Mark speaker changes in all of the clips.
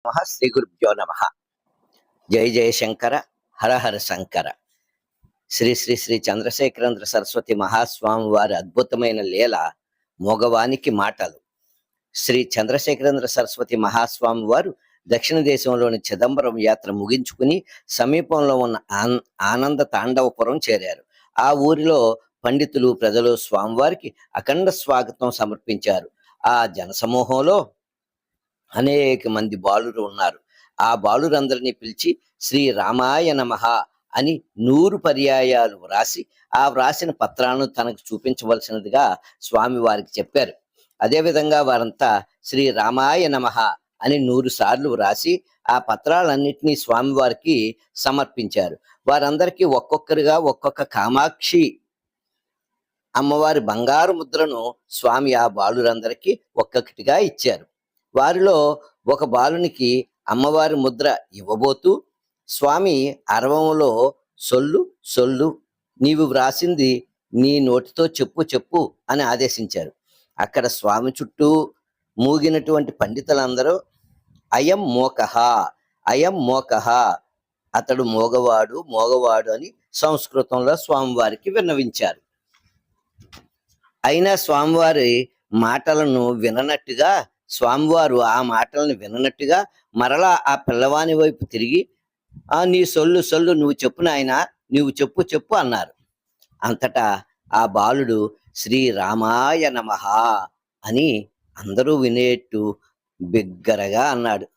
Speaker 1: శ్రీ గురుభ్యో నమ. జై జయ శంకర, హర హర శంకర. శ్రీ శ్రీ శ్రీ చంద్రశేఖరేంద్ర సరస్వతి మహాస్వామి వారి అద్భుతమైన లీల మగవానికి మాటలు. శ్రీ చంద్రశేఖరేంద్ర సరస్వతి మహాస్వామి వారు దక్షిణ దేశంలోని చిదంబరం యాత్ర ముగించుకుని సమీపంలో ఉన్న ఆనంద తాండవపురం చేరారు. ఆ ఊరిలో పండితులు, ప్రజలు స్వామివారికి అఖండ స్వాగతం సమర్పించారు. ఆ జనసమూహంలో అనేక మంది బాలురు ఉన్నారు. ఆ బాలురందరినీ పిలిచి శ్రీ రామాయ నమః అని 100 పర్యాయాలు వ్రాసి ఆ వ్రాసిన పత్రాలను తనకు చూపించవలసినదిగా స్వామి వారికి చెప్పారు. అదేవిధంగా వారంతా శ్రీ రామాయ నమః అని 100 సార్లు వ్రాసి ఆ పత్రాలన్నింటినీ స్వామివారికి సమర్పించారు. వారందరికీ ఒక్కొక్కరిగా ఒక్కొక్క కామాక్షి అమ్మవారి బంగారు ముద్రను స్వామి ఆ బాలురందరికీ ఒక్కొక్కటిగా ఇచ్చారు. వారిలో ఒక బాలునికి అమ్మవారి ముద్ర ఇవ్వబోతూ స్వామి అరవంలో సొల్లు సొల్లు, నీవు వ్రాసింది నీ నోటితో చెప్పు చెప్పు అని ఆదేశించారు. అక్కడ స్వామి చుట్టూ మూగినటువంటి పండితులందరూ అయం మోకహ, అయం మోకహ, అతడు మోగవాడు మోగవాడు అని సంస్కృతంలో స్వామివారికి విన్నవించారు. అయినా స్వామివారి మాటలను విననట్టుగా, స్వామివారు ఆ మాటలను విననట్టుగా మరలా ఆ పిల్లవాని వైపు తిరిగి నీ సొల్లు సొల్లు, నువ్వు చెప్పు నాయనా, నువ్వు చెప్పు చెప్పు అన్నారు. అంతటా ఆ బాలుడు శ్రీ రామాయ నమః అని అందరూ వినేట్టు బిగ్గరగా అన్నాడు.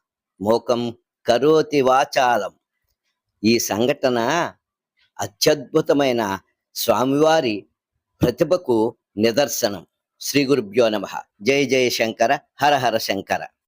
Speaker 1: మోకం కరోతి వాచాలం. ఈ సంఘటన అత్యద్భుతమైన స్వామివారి ప్రతిభకు నిదర్శనం. శ్రీ గురుభ్యో నమః. జై జయ శంకర, హర హర శంకర.